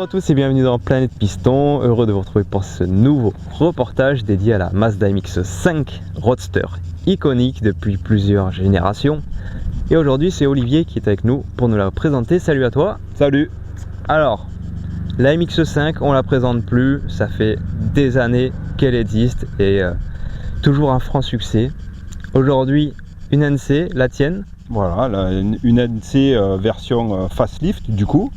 à tous et bienvenue dans Planète Piston, heureux de vous retrouver pour ce nouveau reportage dédié à la Mazda MX-5 Roadster iconique depuis plusieurs générations. Et aujourd'hui c'est Olivier qui est avec nous pour nous la présenter. Salut à toi. Salut. Alors, la MX-5 on la présente plus, ça fait des années qu'elle existe et toujours un franc succès. Aujourd'hui une NC, la tienne. Voilà, une NC version facelift du coup.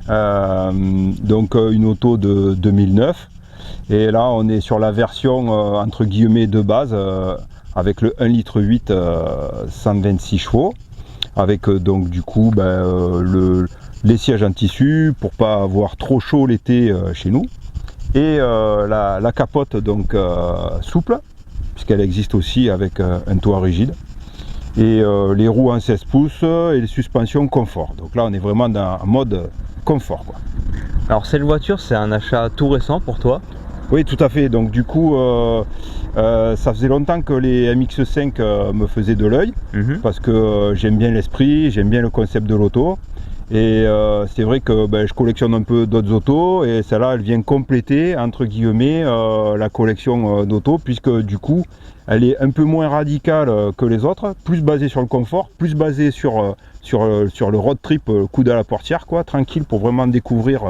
Donc une auto de 2009 et là on est sur la version entre guillemets de base avec le 1,8 litre 126 chevaux avec donc du coup les sièges en tissu pour pas avoir trop chaud l'été chez nous et la capote donc souple puisqu'elle existe aussi avec un toit rigide et les roues en 16 pouces et les suspensions confort. Donc là on est vraiment dans un mode confort quoi. Alors cette voiture c'est un achat tout récent pour toi? Oui tout à fait, donc du coup ça faisait longtemps que les MX-5 me faisaient de l'œil parce que j'aime bien l'esprit, j'aime bien le concept de l'auto et c'est vrai que je collectionne un peu d'autres autos et celle-là elle vient compléter entre guillemets la collection d'autos puisque du coup elle est un peu moins radicale que les autres, plus basée sur le confort, plus basée sur le road trip coude à la portière quoi, tranquille pour vraiment découvrir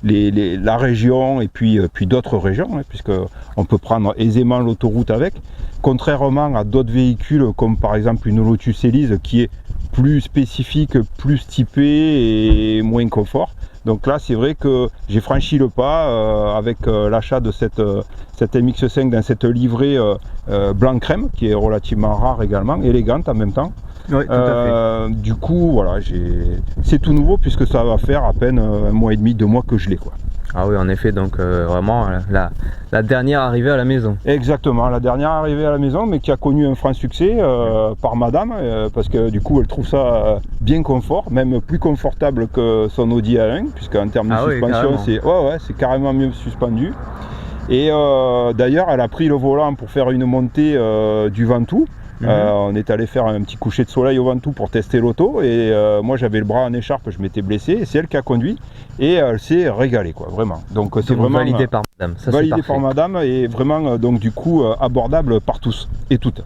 la région et puis d'autres régions hein, puisque on peut prendre aisément l'autoroute avec, contrairement à d'autres véhicules comme par exemple une Lotus Elise qui est plus spécifique, plus typé et moins confort. Donc là c'est vrai que j'ai franchi le pas avec l'achat de cette MX-5 dans cette livrée blanc crème qui est relativement rare également, élégante en même temps. Oui, tout à fait. Du coup voilà, c'est tout nouveau puisque ça va faire à peine un mois et demi, 2 mois que je l'ai quoi. Ah oui en effet, donc vraiment la dernière arrivée à la maison. Exactement, la dernière arrivée à la maison mais qui a connu un franc succès par madame parce que du coup elle trouve ça bien confort, même plus confortable que son Audi A1 puisque en termes de suspension c'est carrément mieux suspendu. Et d'ailleurs elle a pris le volant pour faire une montée du Ventoux. On est allé faire un petit coucher de soleil au Ventoux pour tester l'auto et moi j'avais le bras en écharpe, je m'étais blessé et c'est elle qui a conduit et elle s'est régalée quoi, vraiment. Donc c'est vraiment validé par madame, ça validé par madame et vraiment donc du coup abordable par tous et toutes.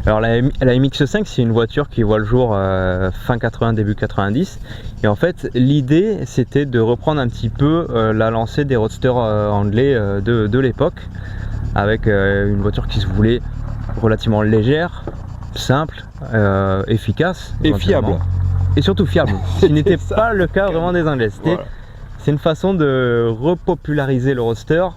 Alors la MX-5 c'est une voiture qui voit le jour fin 80 début 90 et en fait l'idée c'était de reprendre un petit peu la lancée des roadsters anglais de l'époque avec une voiture qui se voulait relativement légère, simple, efficace et fiable et surtout fiable, ce qui n'était pas le cas vraiment des Anglais. C'est une façon de repopulariser le roadster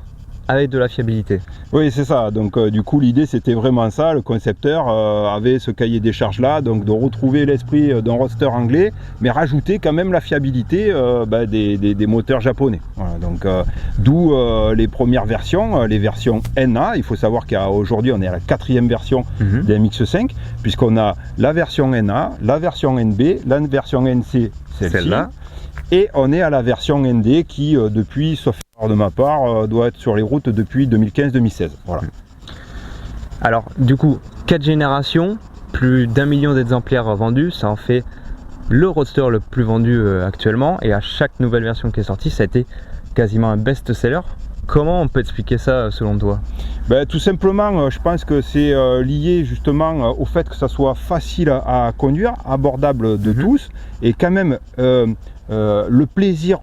avec de la fiabilité. Oui c'est ça, donc du coup l'idée c'était vraiment ça, le concepteur avait ce cahier des charges là, donc de retrouver l'esprit d'un roadster anglais mais rajouter quand même la fiabilité des moteurs japonais. Voilà, donc d'où les premières versions, les versions NA. Il faut savoir qu'aujourd'hui on est à la 4e version des MX-5 puisqu'on a la version NA, la version NB, la version NC, celle-là. Et on est à la version ND qui depuis, sauf erreur de ma part, doit être sur les routes depuis 2015-2016. Voilà. Alors du coup, 4 générations, plus d'1 million d'exemplaires vendus, ça en fait le roadster le plus vendu actuellement. Et à chaque nouvelle version qui est sortie, ça a été quasiment un best-seller. Comment on peut expliquer ça selon toi? Tout simplement, je pense que c'est lié justement au fait que ça soit facile à conduire, abordable de tous et quand même le plaisir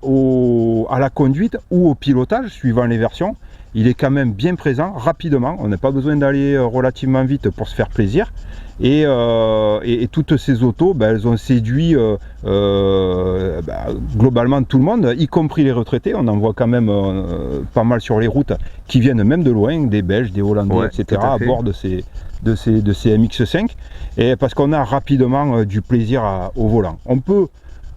à la conduite ou au pilotage suivant les versions, il est quand même bien présent rapidement. On n'a pas besoin d'aller relativement vite pour se faire plaisir et toutes ces autos elles ont séduit globalement tout le monde, y compris les retraités. On en voit quand même pas mal sur les routes qui viennent même de loin, des Belges, des Hollandais, etc. à bord de ces MX-5 et parce qu'on a rapidement du plaisir au volant.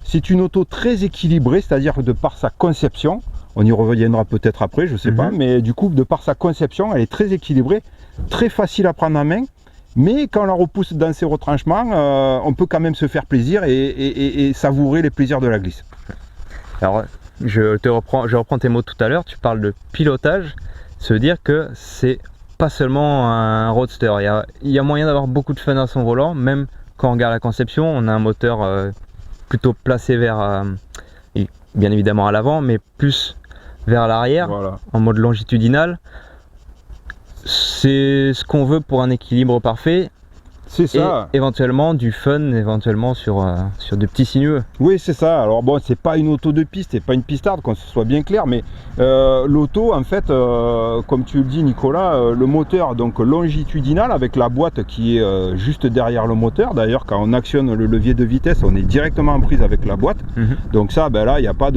C'est une auto très équilibrée, c'est-à-dire de par sa conception, on y reviendra peut-être après, je sais pas, mais du coup de par sa conception elle est très équilibrée, très facile à prendre en main, mais quand on la repousse dans ses retranchements, on peut quand même se faire plaisir et savourer les plaisirs de la glisse. Alors je reprends tes mots tout à l'heure, tu parles de pilotage, ça veut dire que c'est pas seulement un roadster, il y a moyen d'avoir beaucoup de fun à son volant, même quand on regarde la conception, on a un moteur plutôt placé vers bien évidemment à l'avant, mais plus vers l'arrière, voilà. en mode longitudinal. C'est ce qu'on veut pour un équilibre parfait. C'est ça. Et éventuellement du fun, éventuellement sur des petits sinueux. Oui, c'est ça. Alors bon, c'est pas une auto de piste, c'est pas une pistarde, qu'on se soit bien clair, mais l'auto, en fait, comme tu le dis, Nicolas, le moteur donc longitudinal avec la boîte qui est juste derrière le moteur. D'ailleurs, quand on actionne le levier de vitesse, on est directement en prise avec la boîte. Donc ça, ben là, il n'y a pas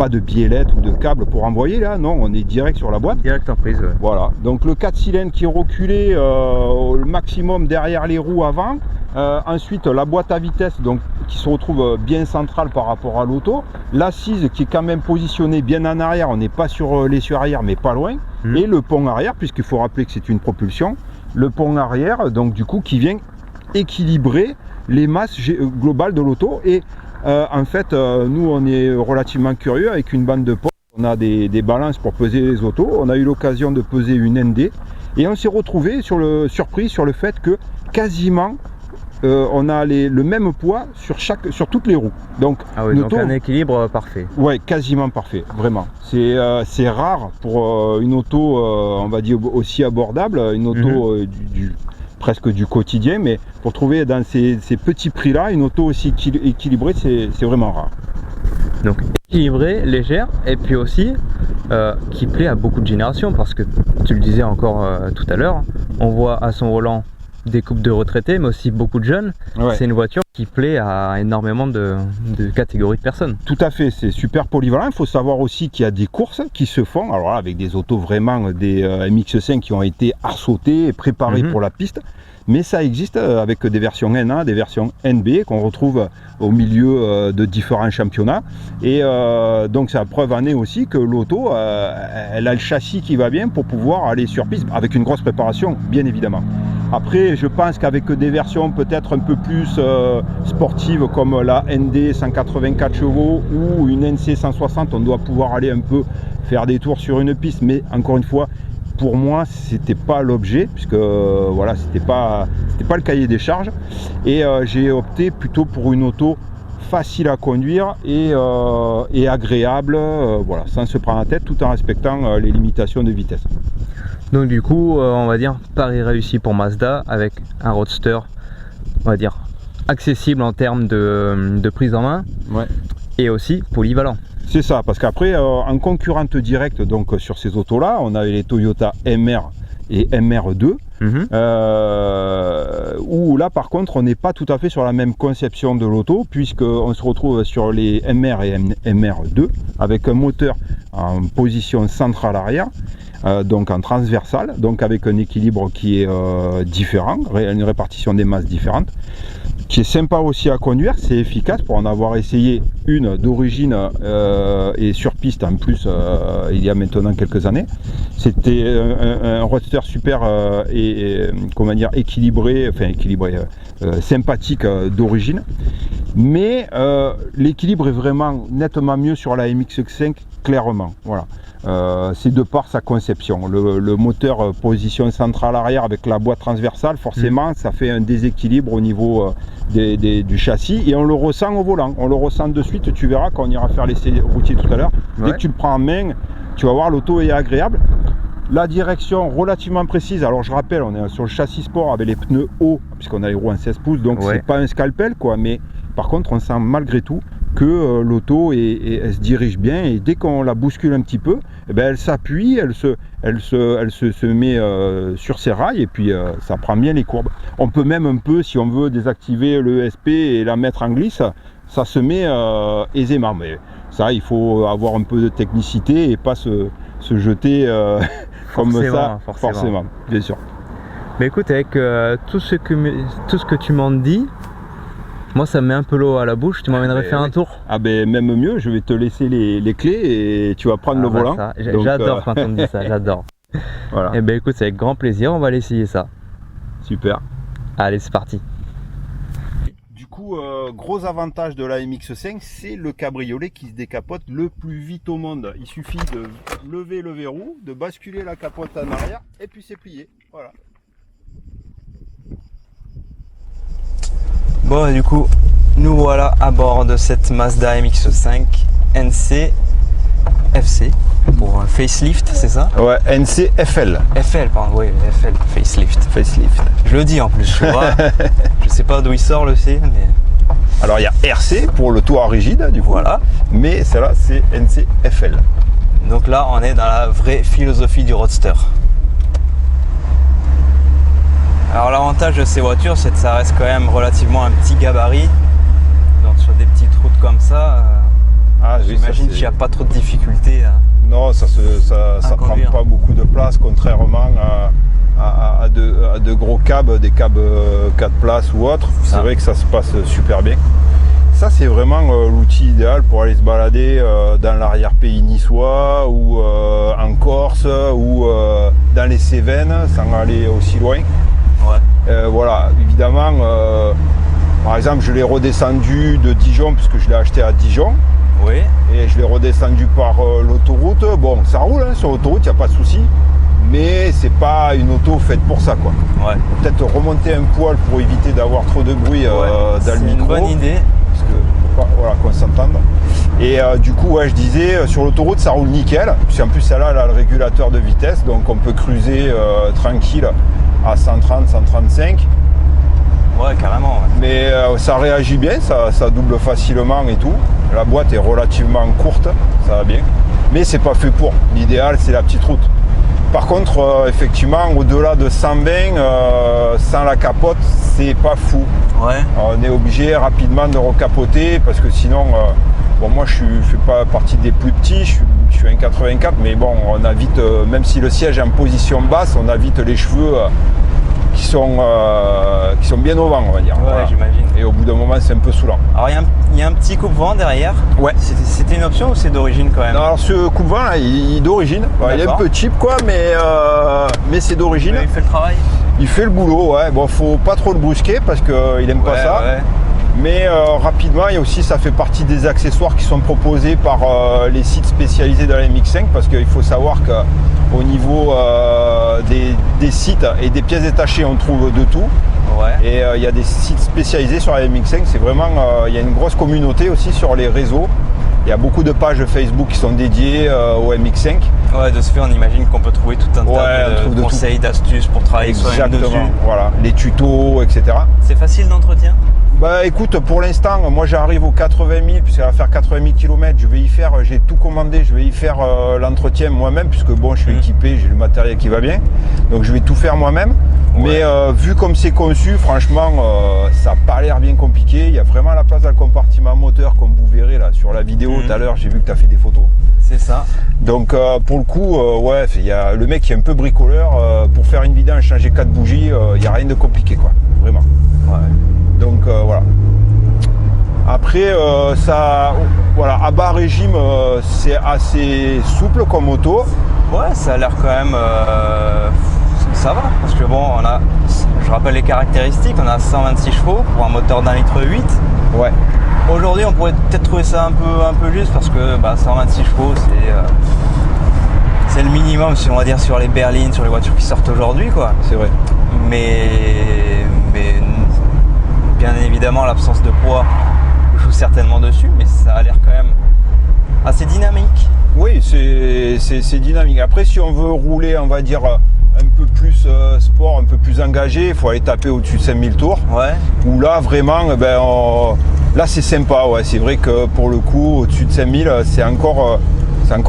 de biellette ou de câble pour envoyer là. Non, on est direct sur la boîte. Direct en prise. Ouais. Voilà. Donc le 4 cylindres qui est reculé au maximum derrière les roues avant. Ensuite la boîte à vitesse donc qui se retrouve bien centrale par rapport à l'auto, l'assise qui est quand même positionnée bien en arrière, on n'est pas sur l'essieu arrière mais pas loin, et le pont arrière, puisqu'il faut rappeler que c'est une propulsion, le pont arrière donc du coup qui vient équilibrer les masses globales de l'auto. Et en fait nous on est relativement curieux avec une bande de potes, on a des balances pour peser les autos, on a eu l'occasion de peser une ND et on s'est retrouvé surpris sur le fait que quasiment on a le même poids sur toutes les roues. Donc, ah oui, donc un équilibre parfait. Ouais, quasiment parfait, vraiment. C'est rare pour une auto, on va dire aussi abordable, une auto presque du quotidien, mais pour trouver dans ces petits prix-là une auto aussi équilibrée, c'est vraiment rare. Donc équilibrée, légère, et puis aussi qui plaît à beaucoup de générations, parce que tu le disais encore tout à l'heure, on voit à son volant des couples de retraités, mais aussi beaucoup de jeunes. Ouais. C'est une voiture qui plaît à énormément de catégories de personnes. Tout à fait, c'est super polyvalent. Il faut savoir aussi qu'il y a des courses qui se font, alors là, avec des autos vraiment, des MX5 qui ont été arsautées et préparées pour la piste. Mais ça existe avec des versions NA, des versions NB qu'on retrouve au milieu de différents championnats. Et donc c'est la preuve en est aussi que l'auto, elle a le châssis qui va bien pour pouvoir aller sur piste, avec une grosse préparation, bien évidemment. Après, je pense qu'avec des versions peut-être un peu plus sportives comme la ND 184 chevaux ou une NC 160, on doit pouvoir aller un peu faire des tours sur une piste. Mais encore une fois, pour moi, c'était pas l'objet, puisque voilà, c'était pas le cahier des charges. Et j'ai opté plutôt pour une auto facile à conduire et agréable, voilà, sans se prendre la tête, tout en respectant les limitations de vitesse. Donc du coup, on va dire pari réussi pour Mazda avec un roadster, on va dire accessible en termes de prise en main, et aussi polyvalent. C'est ça, parce qu'après, en concurrente directe donc sur ces autos-là, on avait les Toyota MR et MR2, où là par contre on n'est pas tout à fait sur la même conception de l'auto, puisqu'on se retrouve sur les MR et MR2 avec un moteur en position centrale arrière, donc en transversale, donc avec un équilibre qui est différent, une répartition des masses différente, qui est sympa aussi à conduire, c'est efficace pour en avoir essayé une d'origine et sur piste en plus il y a maintenant quelques années. C'était un roadster super comment dire, équilibré, sympathique d'origine, mais l'équilibre est vraiment nettement mieux sur la MX5, clairement. Voilà. C'est de par sa conception. Le moteur position centrale arrière avec la boîte transversale, forcément ça fait un déséquilibre au niveau du châssis, et on le ressent au volant, on le ressent de suite. Tu verras quand on ira faire l'essai routier tout à l'heure, dès que tu le prends en main, tu vas voir, l'auto est agréable. La direction relativement précise, alors je rappelle, on est sur le châssis sport avec les pneus hauts, puisqu'on a les roues en 16 pouces, donc c'est pas un scalpel quoi, mais par contre on sent malgré tout que l'auto elle se dirige bien, et dès qu'on la bouscule un petit peu, eh ben, elle s'appuie, elle se met sur ses rails, et puis ça prend bien les courbes. On peut même un peu, si on veut, désactiver le ESP et la mettre en glisse, ça se met aisément, mais ça il faut avoir un peu de technicité et pas se jeter comme ça, forcément, bien sûr. Mais écoute, avec tout ce que tu m'en dis, moi ça me met un peu l'eau à la bouche. Tu m'emmènerais faire un tour? Ah ben même mieux, je vais te laisser les clés et tu vas prendre le volant. J'adore quand on me dit ça, j'adore. Voilà. Et ben écoute, c'est avec grand plaisir, on va aller essayer ça. Super. Allez, c'est parti. Du coup, gros avantage de la MX5, c'est le cabriolet qui se décapote le plus vite au monde. Il suffit de lever le verrou, de basculer la capote en arrière, et puis c'est plié. Voilà. Bon, du coup, nous voilà à bord de cette Mazda MX5 NCFC pour facelift, c'est ça? Ouais, NCFL. FL, pardon, oui, FL, facelift. Facelift. Je le dis en plus, tu vois. Je sais pas d'où il sort le C, mais. Alors il y a RC pour le toit rigide, du coup. Voilà. Mais celle-là, c'est NCFL. Donc là, on est dans la vraie philosophie du roadster. Alors l'avantage de ces voitures, c'est que ça reste quand même relativement un petit gabarit. Donc sur des petites routes comme ça, j'imagine qu'il n'y a pas trop de difficultés. Non, ça prend pas beaucoup de place, contrairement à de gros cabs, des cabs 4 places ou autres. C'est vrai que ça se passe super bien. Ça, c'est vraiment l'outil idéal pour aller se balader dans l'arrière-pays niçois ou en Corse ou dans les Cévennes sans aller aussi loin. Ouais. Voilà, évidemment, par exemple, je l'ai redescendu de Dijon puisque je l'ai acheté à Dijon. Oui. Et je l'ai redescendu par l'autoroute. Bon, ça roule hein, sur l'autoroute, il n'y a pas de souci. Mais c'est pas une auto faite pour ça, quoi. Ouais. Peut-être remonter un poil pour éviter d'avoir trop de bruit dans le micro. C'est une bonne idée. Parce que, voilà, qu'on s'entende. Et du coup, ouais, je disais, sur l'autoroute, ça roule nickel. Puis en plus, celle-là, elle a le régulateur de vitesse. Donc on peut cruiser tranquille à 130, 135. Ouais, carrément. Ouais. Mais ça réagit bien, ça double facilement et tout. La boîte est relativement courte, ça va bien. Mais c'est pas fait pour. L'idéal, c'est la petite route. Par contre, effectivement, au-delà de 120, sans la capote, c'est pas fou. Ouais. On est obligé rapidement de recapoter parce que sinon, bon, moi je fais pas partie des plus petits, je suis 1,84, mais bon, on a vite, même si le siège est en position basse, on a vite les cheveux qui sont bien au vent, on va dire. Ouais, voilà. J'imagine. Et au bout d'un moment, c'est un peu saoulant. Alors, il y a un petit coupe-vent derrière. Ouais. C'était une option ou c'est d'origine quand même? Non, alors ce coupe-vent, là, il est d'origine. Il est un peu cheap, quoi, mais c'est d'origine. Il fait le travail? Il fait le boulot, ouais. Bon, faut pas trop le brusquer parce qu'il aime pas ça. Ouais. Mais rapidement, et aussi, ça fait partie des accessoires qui sont proposés par les sites spécialisés dans la MX5 parce qu'il faut savoir qu'au niveau des sites et des pièces détachées, on trouve de tout. Ouais. Et il y a des sites spécialisés sur la MX5. C'est vraiment, il y a une grosse communauté aussi sur les réseaux. Il y a beaucoup de pages Facebook qui sont dédiées au MX5. Ouais, de ce fait, on imagine qu'on peut trouver tout un tas de conseils, d'astuces pour travailler soi-même dessus. Voilà, les tutos, etc. C'est facile d'entretien? Bah écoute, pour l'instant, moi j'arrive aux 80 000, puisqu'elle va faire 80 000 km, j'ai tout commandé, je vais y faire l'entretien moi-même, puisque bon, je suis équipé, j'ai le matériel qui va bien, donc je vais tout faire moi-même. Ouais. Mais vu comme c'est conçu, franchement, ça n'a pas l'air bien compliqué, il y a vraiment la place dans le compartiment moteur, comme vous verrez là sur la vidéo tout à l'heure, j'ai vu que tu as fait des photos. C'est ça. Donc pour le coup, ouais, il y a le mec qui est un peu bricoleur, pour faire une vidéo, changer 4 bougies, il n'y a rien de compliqué, quoi, vraiment. Ouais. Donc voilà. Après, voilà, à bas régime, c'est assez souple comme moto. Ouais, ça a l'air quand même. Ça va, parce que bon, je rappelle les caractéristiques, on a 126 chevaux pour un moteur d'1,8 litre. Ouais. Aujourd'hui, on pourrait peut-être trouver ça un peu juste parce que 126 chevaux, c'est le minimum, si on va dire, sur les berlines, sur les voitures qui sortent aujourd'hui, quoi. C'est vrai. Mais bien évidemment, l'absence de poids joue certainement dessus, mais ça a l'air quand même assez dynamique. Oui, c'est dynamique. Après, si on veut rouler, on va dire, un peu plus sport, un peu plus engagé, il faut aller taper au-dessus de 5000 tours. Ouais. Où là, vraiment, là, c'est sympa. Ouais. C'est vrai que pour le coup, au-dessus de 5000, c'est encore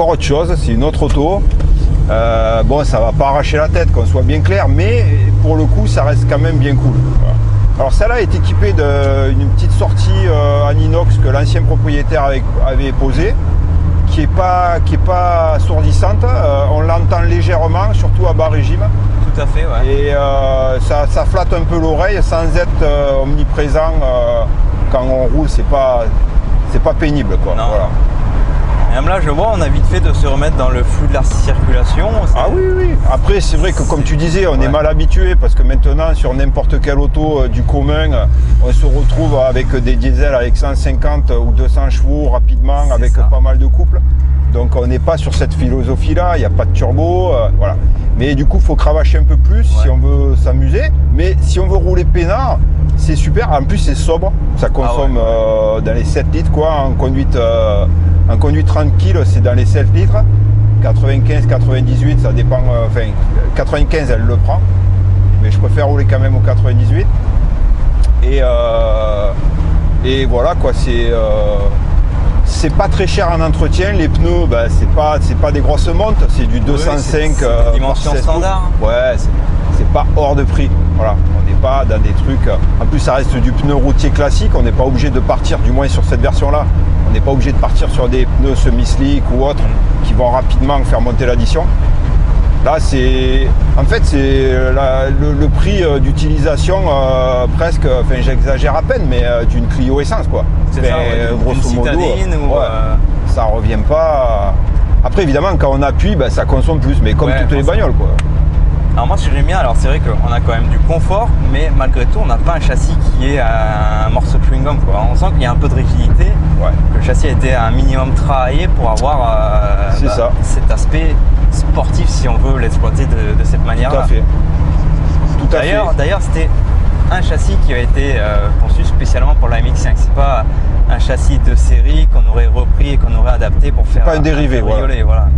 autre chose. C'est une autre auto. Bon, ça va pas arracher la tête, qu'on soit bien clair, mais pour le coup, ça reste quand même bien cool. Voilà. Alors celle-là est équipée d'une petite sortie en inox que l'ancien propriétaire avait posée, qui est pas assourdissante. On l'entend légèrement, surtout à bas régime. Tout à fait, ouais. Et ça flatte un peu l'oreille sans être omniprésent. Quand on roule, c'est pas pénible, quoi. Non. Voilà. Même là, je vois, on a vite fait de se remettre dans le flux de la circulation. Ah oui, oui. Après, c'est vrai que comme tu disais, on est mal habitué parce que maintenant, sur n'importe quelle auto du commun, on se retrouve avec des diesels avec 150 ou 200 chevaux rapidement, avec pas mal de couples. Donc on n'est pas sur cette philosophie-là, il n'y a pas de turbo, voilà. Mais du coup, il faut cravacher un peu plus si on veut s'amuser. Mais si on veut rouler peinard, c'est super. En plus, c'est sobre. Ça consomme dans les 7 litres, quoi, en conduite En conduite tranquille, c'est dans les 7 litres. 95, 98, ça dépend. Enfin, 95, elle le prend. Mais je préfère rouler quand même au 98. Et voilà quoi, c'est pas très cher en entretien. Les pneus, ben, c'est pas des grosses montes, c'est du 205. C'est dimension standard. Ouais, c'est pas hors de prix. Voilà, on n'est pas dans des trucs. En plus, ça reste du pneu routier classique. On n'est pas obligé de partir, du moins sur cette version-là. On n'est pas obligé de partir sur des pneus semi-slick ou autres qui vont rapidement faire monter l'addition. Là, en fait, c'est le prix d'utilisation presque, enfin j'exagère à peine, mais d'une Clio essence quoi. C'est ça, grosso modo. Ça revient pas. Après, évidemment, quand on appuie, ben, ça consomme plus, mais comme toutes les bagnoles quoi. Alors moi, ce que j'aime bien, alors c'est vrai qu'on a quand même du confort, mais malgré tout, on n'a pas un châssis qui est un morceau de chewing-gum quoi. On sent qu'il y a un peu de rigidité, que le châssis a été un minimum travaillé pour avoir cet aspect sportif, si on veut l'exploiter de cette manière-là. Tout à fait. Tout à fait. D'ailleurs, c'était un châssis qui a été conçu spécialement pour la MX5. C'est pas un châssis de série qu'on aurait repris et qu'on aurait adapté pour faire. Pas un dérivé, voilà.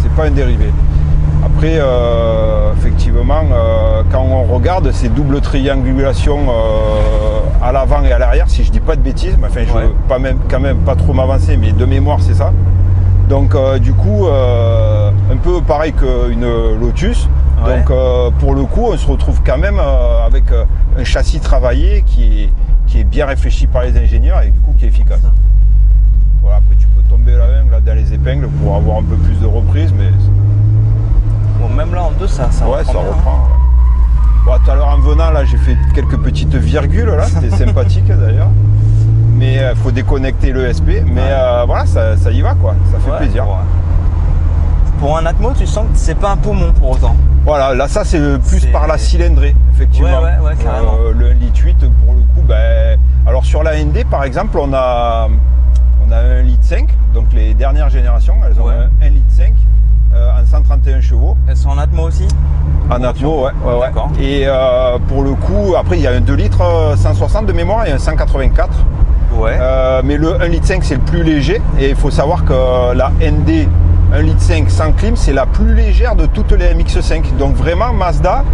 C'est pas un dérivé. Après, effectivement, quand on regarde ces doubles triangulations à l'avant et à l'arrière, si je dis pas de bêtises, mais enfin, je veux quand même pas trop m'avancer, mais de mémoire, c'est ça. Donc, du coup, un peu pareil qu'une Lotus. Donc, pour le coup, on se retrouve quand même avec un châssis travaillé qui est bien réfléchi par les ingénieurs et du coup qui est efficace. Voilà, après, tu peux tomber la main là, dans les épingles pour avoir un peu plus de reprise, mais. Bon, même là en deux, ça reprend. Bon, tout à l'heure en venant, là, j'ai fait quelques petites virgules, là, c'était sympathique d'ailleurs. Mais il faut déconnecter le SP. Mais voilà, ça y va, quoi. Ça fait plaisir. Pour un Atmo, tu sens que c'est pas un poumon pour autant. Voilà, là, ça, c'est plus par la cylindrée, effectivement. Ouais, carrément. Le 1,8 litre, pour le coup, ben. Alors, sur la ND, par exemple, on a un 1,5 litre, donc les dernières générations, elles ont un 1,5 litre. En 131 chevaux. Elles sont en Atmo aussi? En Atmo, ouais. D'accord. Et pour le coup, après, il y a un 2 litres 160 de mémoire et un 184. Mais le 1,5 litre c'est le plus léger. Et il faut savoir que la ND 1,5 litre sans clim, c'est la plus légère de toutes les MX5. Donc vraiment, Mazda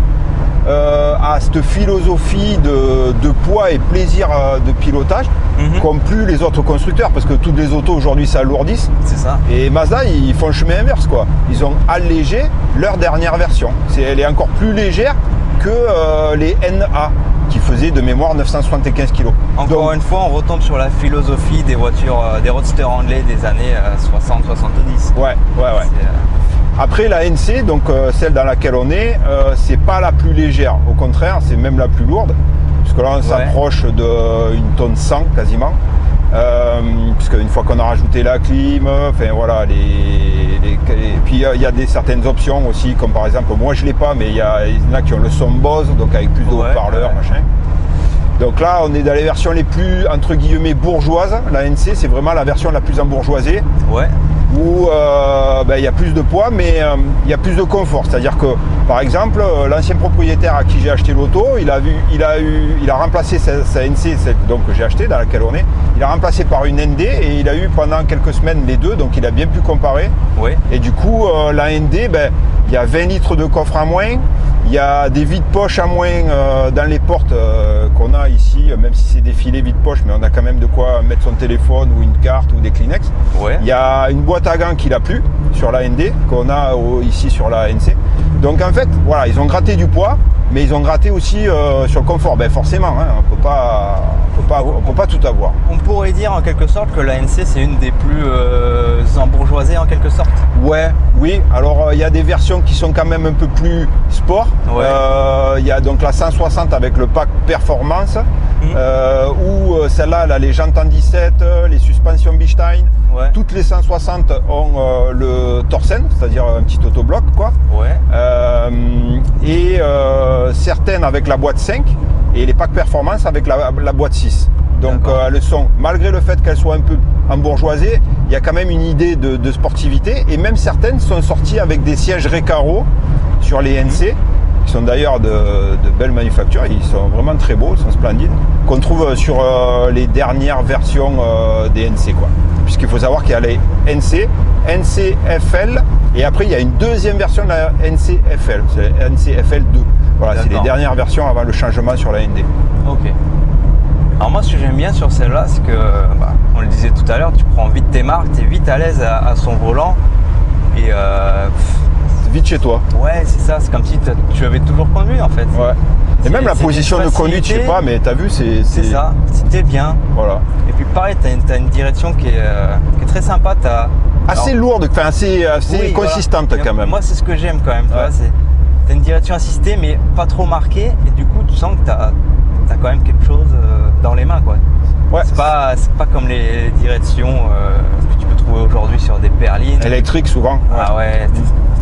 a cette philosophie de poids et plaisir de pilotage, comme plus les autres constructeurs, parce que toutes les autos aujourd'hui s'alourdissent. C'est ça. Et Mazda, ils font le chemin inverse, quoi. Ils ont allégé leur dernière version. Elle est encore plus légère que les NA, qui faisaient de mémoire 975 kg. Encore une fois, on retombe sur la philosophie des voitures, des roadsters anglais des années 60-70. Ouais. Après la NC, donc celle dans laquelle on est, c'est pas la plus légère, au contraire, c'est même la plus lourde, puisque là on s'approche d'une tonne 100 quasiment, puisque une fois qu'on a rajouté la clim, enfin voilà, et puis il y a certaines options aussi, comme par exemple, moi je l'ai pas, mais il y en a qui ont le son Bose, donc avec plus de haut-parleurs, machin. Donc là, on est dans les versions les plus, entre guillemets, bourgeoises. La NC, c'est vraiment la version la plus embourgeoisée. Où il y a plus de poids, mais il y a plus de confort. C'est-à-dire que, par exemple, l'ancien propriétaire à qui j'ai acheté l'auto, il a remplacé sa NC, celle donc, que j'ai acheté, dans laquelle on est, il a remplacé par une ND et il a eu pendant quelques semaines les deux, donc il a bien pu comparer. Et du coup, la ND, il y a 20 litres de coffre en moins. Il y a des vides-poches à moins dans les portes qu'on a ici, même si c'est des filets vide-poche, mais on a quand même de quoi mettre son téléphone ou une carte ou des Kleenex. Il y a une boîte à gants qui n'a plus sur la ND, qu'on a ici sur la NC. Donc en fait, voilà, ils ont gratté du poids, mais ils ont gratté aussi sur le confort. Forcément, hein, on peut pas tout avoir. On pourrait dire en quelque sorte que la NC c'est une des plus embourgeoisées en quelque sorte. Oui. Alors il y a des versions qui sont quand même un peu plus sport. Il y a donc la 160 avec le pack performance, où celle-là, elle a les jantes en 17, les suspensions Bichstein. Toutes les 160 ont le Torsen, c'est-à-dire un petit autobloc, quoi. Et certaines avec la boîte 5 et les packs performance avec la boîte 6. Donc elles sont, malgré le fait qu'elles soient un peu embourgeoisées, il y a quand même une idée de sportivité, et même certaines sont sorties avec des sièges Recaro sur les NC, qui sont d'ailleurs de belles manufactures. Ils sont vraiment très beaux, ils sont splendides, qu'on trouve sur les dernières versions des NC, quoi. Puis puisqu'il faut savoir qu'il y a les NC, NCFL, et après il y a une deuxième version de la NCFL, c'est la NCFL2. Voilà, c'est les dernières versions avant le changement sur la ND. Ok. Alors moi, ce que j'aime bien sur celle-là, c'est que, on le disait tout à l'heure, tu prends vite tes marques, tu es vite à l'aise à son volant, et vite chez toi. Ouais, c'est ça, c'est comme si tu avais toujours conduit en fait. Ouais. Et même la position de conduite, je sais pas, mais t'as vu, c'est ça, c'était bien. Voilà. Et puis pareil, t'as une direction qui est très sympa. Assez lourde, enfin assez oui, consistante voilà. Quand même. Moi, c'est ce que j'aime quand même. Ouais. T'as une direction assistée, mais pas trop marquée. Et du coup, tu sens que t'as quand même quelque chose dans les mains, quoi. Ouais. C'est pas comme les directions que tu peux trouver aujourd'hui sur des berlines. Électriques souvent. Ah ouais,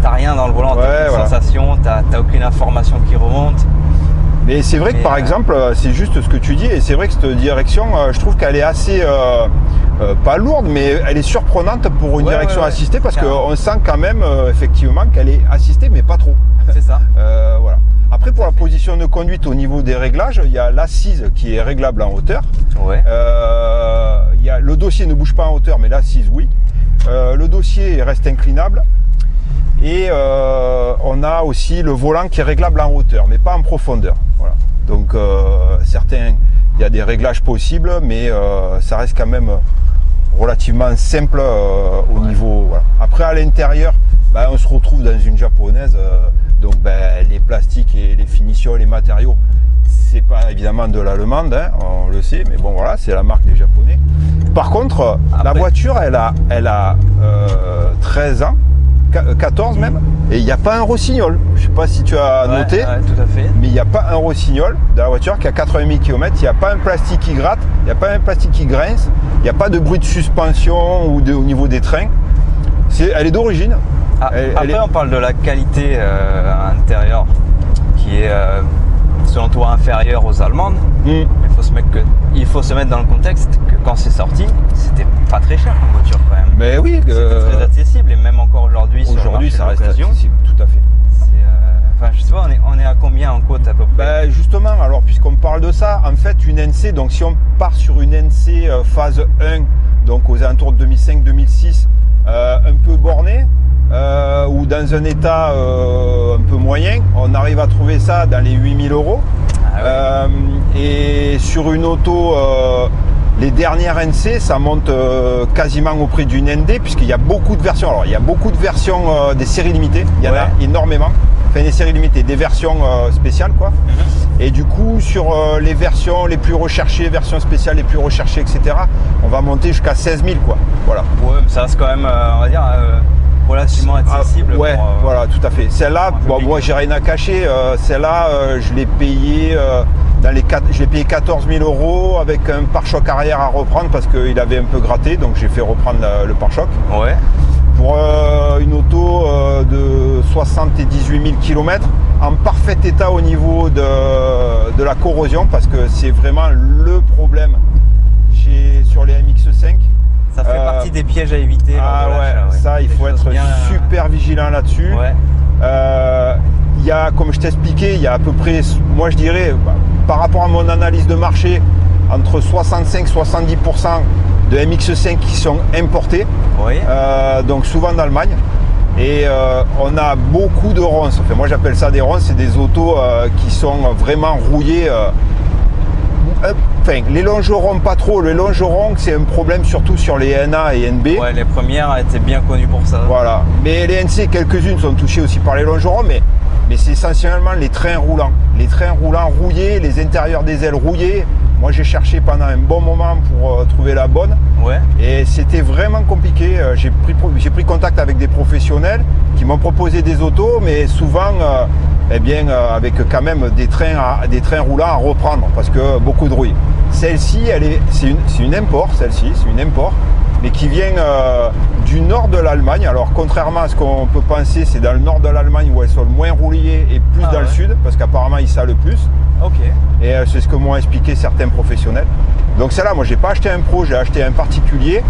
t'as rien dans le volant, t'as aucune sensation, t'as aucune information qui remonte. Mais c'est vrai que par exemple, c'est juste ce que tu dis, et c'est vrai que cette direction, je trouve qu'elle est assez, pas lourde, mais elle est surprenante pour une direction assistée, parce qu'on sent quand même effectivement qu'elle est assistée, mais pas trop. C'est ça. Voilà. Après, pour la position de conduite au niveau des réglages, il y a l'assise qui est réglable en hauteur. Ouais. Le dossier ne bouge pas en hauteur, mais l'assise, oui. Le dossier reste inclinable. Et on a aussi le volant qui est réglable en hauteur, mais pas en profondeur. Voilà. Donc, il y a des réglages possibles, mais ça reste quand même relativement simple au niveau. Voilà. Après, à l'intérieur, on se retrouve dans une japonaise. Donc les plastiques et les finitions, les matériaux, c'est pas évidemment de l'allemande, hein, on le sait, mais bon voilà, c'est la marque des Japonais. Par contre, la voiture, elle a 13 ans, 14 même, et il n'y a pas un rossignol. Je sais pas si tu as noté, tout à fait. mais il n'y a pas un rossignol dans la voiture qui a 80 000 km, il n'y a pas un plastique qui gratte, il n'y a pas un plastique qui grince, il n'y a pas de bruit de suspension ou au niveau des trains. Elle est d'origine. Après, on parle de la qualité intérieure qui est selon toi inférieure aux allemandes. Il faut se mettre dans le contexte que quand c'est sorti, c'était pas très cher comme voiture quand même. Mais oui, c'était très accessible, et même encore aujourd'hui ça reste accessible, tout à fait. Je sais pas, on est à combien en côte à peu près? Justement, alors puisqu'on parle de ça, en fait une NC, donc si on part sur une NC phase 1, donc aux alentours de 2005-2006, un peu borné, ou dans un état un peu moyen, on arrive à trouver ça dans les 8 000 €. Ah ouais. Et sur une auto, les dernières NC, ça monte quasiment au prix d'une ND, puisqu'il y a beaucoup de versions. Alors il y a beaucoup de versions des séries limitées, il y en a énormément. Enfin, des séries limitées, des versions spéciales quoi. Et du coup, sur les versions les plus recherchées, versions spéciales les plus recherchées, etc., on va monter jusqu'à 16 000 quoi. Voilà. Ouais, mais ça reste quand même, on va dire, relativement accessible. Voilà, tout à fait. Celle-là, moi j'ai rien à cacher. Celle-là, je l'ai payée je l'ai payé 14 000 € avec un pare-choc arrière à reprendre parce qu'il avait un peu gratté, donc j'ai fait reprendre le pare-choc. Ouais. Pour une auto de 78 000 km en parfait état au niveau de la corrosion, parce que c'est vraiment le problème sur les MX5. Ça fait partie des pièges à éviter. Ça il faut être super vigilant là-dessus. Ouais. Il y a, comme je t'expliquais, il y a à peu près, moi je dirais, par rapport à mon analyse de marché, entre 65-70% de MX5 qui sont importés, donc souvent d'Allemagne. Et on a beaucoup de ronces. Enfin, moi j'appelle ça des ronces, c'est des autos qui sont vraiment rouillées. Enfin, les longerons pas trop. Les longerons, c'est un problème surtout sur les NA et NB. Ouais, les premières étaient bien connues pour ça. Voilà. Mais les NC, quelques-unes sont touchées aussi par les longerons, mais c'est essentiellement les trains roulants. Les trains roulants rouillés, les intérieurs des ailes rouillés. Moi, j'ai cherché pendant un bon moment pour trouver la bonne. Ouais. Et c'était vraiment compliqué. J'ai pris contact avec des professionnels qui m'ont proposé des autos, mais souvent, avec quand même des trains roulants à reprendre, parce que beaucoup de rouille. Celle-ci, c'est une import, mais qui vient du nord de l'Allemagne. Alors, contrairement à ce qu'on peut penser, c'est dans le nord de l'Allemagne où elles sont le moins rouillées et plus dans le sud, parce qu'apparemment, ils savent le plus. Ok. Et c'est ce que m'ont expliqué certains professionnels. Donc celle-là, moi, j'ai pas acheté un pro, j'ai acheté un particulier.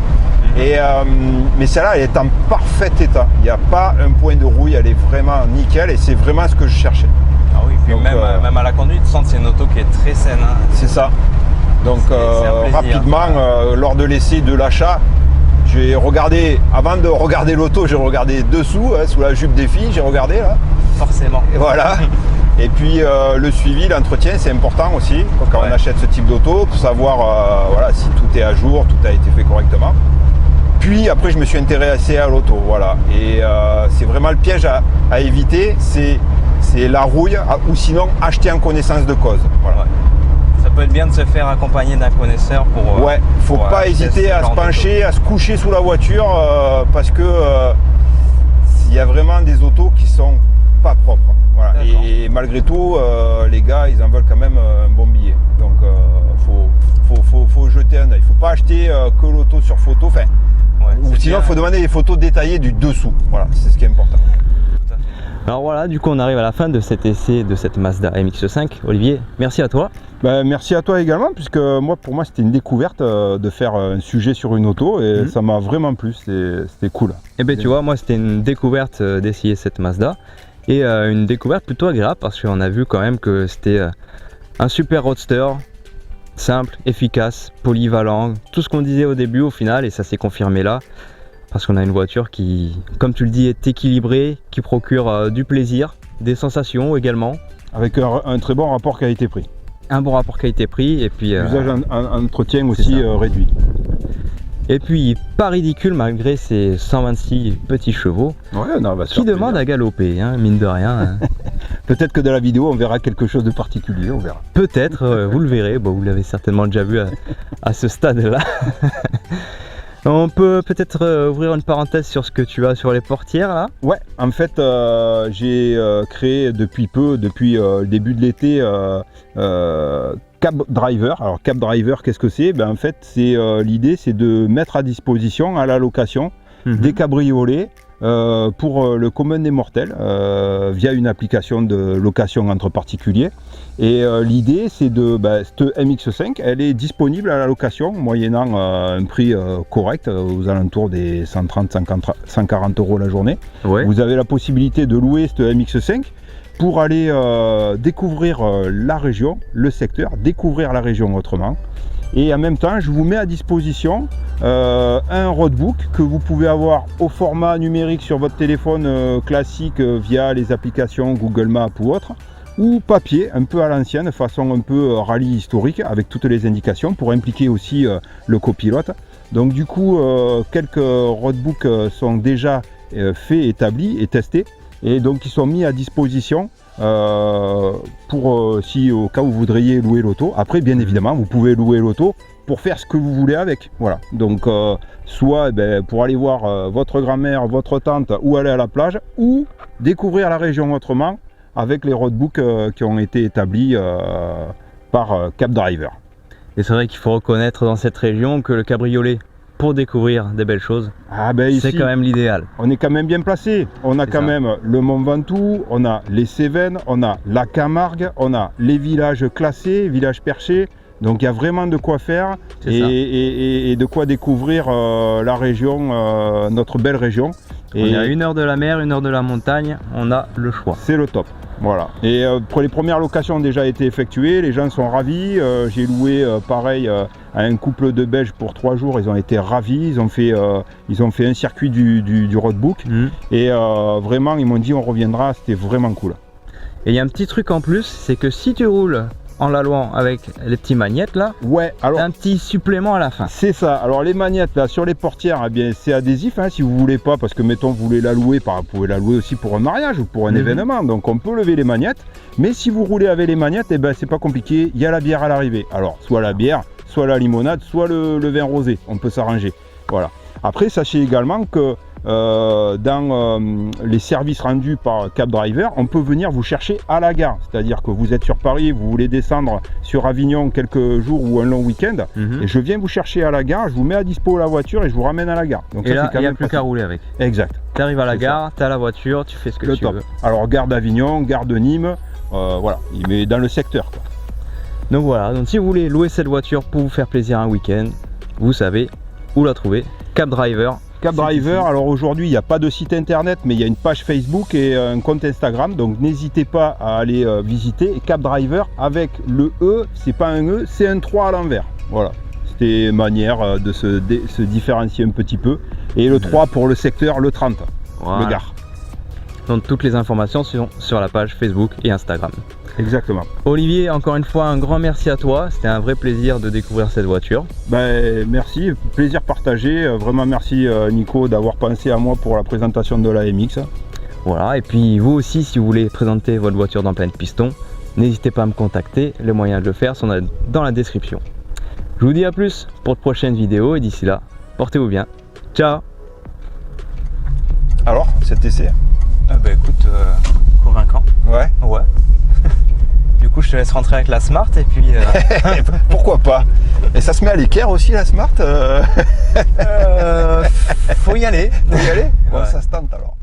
Mais celle-là, elle est en parfait état. Il n'y a pas un point de rouille, elle est vraiment nickel, et c'est vraiment ce que je cherchais. Ah oui, puis donc, même à la conduite, tu sens que c'est une auto qui est très saine. C'est ça. Donc rapidement, lors de l'essai de l'achat, j'ai regardé, avant de regarder l'auto, j'ai regardé dessous, hein, sous la jupe des filles, j'ai regardé là. Forcément. Et voilà. Et puis le suivi, l'entretien, c'est important aussi quand on achète ce type d'auto, pour savoir voilà, si tout est à jour, tout a été fait correctement. Puis après, je me suis intéressé à l'auto, voilà. Et c'est vraiment le piège à éviter, c'est la rouille ou sinon acheter en connaissance de cause. Voilà. Ouais. Ça peut être bien de se faire accompagner d'un connaisseur pour... ouais, faut pas hésiter à se pencher, à se coucher sous la voiture parce que il y a vraiment des autos qui sont pas propres. Voilà. Et malgré tout, les gars, ils en veulent quand même un bon billet. Donc, faut jeter un œil. Il ne faut pas acheter que l'auto sur photo. Enfin, ou sinon, il faut demander des photos détaillées du dessous. Voilà, c'est ce qui est important. Alors voilà, du coup, on arrive à la fin de cet essai de cette Mazda MX-5. Olivier, merci à toi. Ben, merci à toi également, puisque pour moi, c'était une découverte de faire un sujet sur une auto et ça m'a vraiment plu. C'était cool. Et ben, tu vois, moi, c'était une découverte d'essayer cette Mazda. Et une découverte plutôt agréable parce qu'on a vu quand même que c'était un super roadster, simple, efficace, polyvalent, tout ce qu'on disait au début au final, et ça s'est confirmé là, parce qu'on a une voiture qui, comme tu le dis, est équilibrée, qui procure du plaisir, des sensations également. Avec un très bon rapport qualité-prix. Un bon rapport qualité-prix, et puis... l'usage en entretien aussi réduit. Et puis, pas ridicule malgré ses 126 petits chevaux, qui demandent à galoper, hein, mine de rien. Hein. Peut-être que dans la vidéo, on verra quelque chose de particulier, on verra. Peut-être, vous le verrez, bon, vous l'avez certainement déjà vu à ce stade-là. On peut peut-être ouvrir une parenthèse sur ce que tu as sur les portières là. Ouais, en fait j'ai créé depuis le début de l'été Cab Driver. Alors Cab Driver, qu'est-ce que c'est? En fait, l'idée c'est de mettre à disposition à la location des cabriolets pour le commun des mortels via une application de location entre particuliers. Et l'idée c'est cette MX-5, elle est disponible à la location moyennant un prix correct aux alentours des 130-140 € la journée. Ouais. Vous avez la possibilité de louer cette MX-5 pour aller découvrir la région, le secteur, découvrir la région autrement. Et en même temps, je vous mets à disposition un roadbook que vous pouvez avoir au format numérique sur votre téléphone classique via les applications Google Maps ou autres, ou papier, un peu à l'ancienne, façon un peu rallye historique, avec toutes les indications pour impliquer aussi le copilote. Donc du coup, quelques roadbooks sont déjà faits, établis et testés, et donc ils sont mis à disposition pour si au cas où vous voudriez louer l'auto. Après, bien évidemment, vous pouvez louer l'auto pour faire ce que vous voulez avec. Voilà. Donc soit pour aller voir votre grand-mère, votre tante, ou aller à la plage, ou découvrir la région autrement avec les roadbooks qui ont été établis par Cab Driver. Et c'est vrai qu'il faut reconnaître dans cette région que le cabriolet, pour découvrir des belles choses, c'est quand même l'idéal. On est quand même bien placé. On a quand même le Mont Ventoux, on a les Cévennes, on a la Camargue, on a les villages classés, villages perchés. Donc il y a vraiment de quoi faire et de quoi découvrir la région, notre belle région. On est à 1 heure de la mer, 1 heure de la montagne, on a le choix. C'est le top. Voilà. Et pour les premières locations ont déjà été effectuées, les gens sont ravis. J'ai loué pareil à un couple de Belges pour 3 jours, ils ont été ravis. Ils ont fait un circuit du roadbook et vraiment ils m'ont dit on reviendra, c'était vraiment cool. Et il y a un petit truc en plus, c'est que si tu roules en la louant avec les petits magnettes là, alors un petit supplément à la fin. C'est ça. Alors les magnettes là sur les portières, c'est adhésif hein, si vous voulez pas, parce que mettons vous voulez la louer, vous pouvez la louer aussi pour un mariage ou pour un événement, donc on peut lever les magnettes. Mais si vous roulez avec les magnettes, c'est pas compliqué, il y a la bière à l'arrivée. Alors soit la bière, soit la limonade, soit le vin rosé, on peut s'arranger. Voilà. Après sachez également que dans les services rendus par Cab Driver, on peut venir vous chercher à la gare. C'est-à-dire que vous êtes sur Paris, vous voulez descendre sur Avignon quelques jours ou un long week-end, et je viens vous chercher à la gare, je vous mets à dispo la voiture et je vous ramène à la gare. Donc et ça, là, il n'y a plus qu'à rouler avec. Exact. Tu arrives à la gare, tu as la voiture, tu fais ce que tu veux. Alors gare d'Avignon, gare de Nîmes, voilà, mais dans le secteur, quoi. Donc voilà, donc si vous voulez louer cette voiture pour vous faire plaisir un week-end, vous savez où la trouver. Cab Driver. Cab Driver, alors aujourd'hui il n'y a pas de site internet, mais il y a une page Facebook et un compte Instagram, donc n'hésitez pas à aller visiter. Et Cab Driver avec le E, c'est pas un E, c'est un 3 à l'envers. Voilà, c'était manière de se différencier un petit peu. Et le 3 pour le secteur, le 30, voilà. le Gard. Donc toutes les informations sont sur la page Facebook et Instagram. Exactement. Olivier, encore une fois, un grand merci à toi. C'était un vrai plaisir de découvrir cette voiture. Ben, merci, plaisir partagé. Vraiment merci Nico d'avoir pensé à moi pour la présentation de la MX. Voilà, et puis vous aussi, si vous voulez présenter votre voiture dans plein de pistons, n'hésitez pas à me contacter. Les moyens de le faire sont dans la description. Je vous dis à plus pour de prochaines vidéos et d'ici là, portez-vous bien. Ciao. Alors, cet essai? Bah écoute, convaincant. Ouais. Ouais. Du coup, je te laisse rentrer avec la Smart et puis... Pourquoi pas? Et ça se met à l'équerre aussi la Smart faut y aller. Faut y aller? Ouais. Bon, ça se tente alors.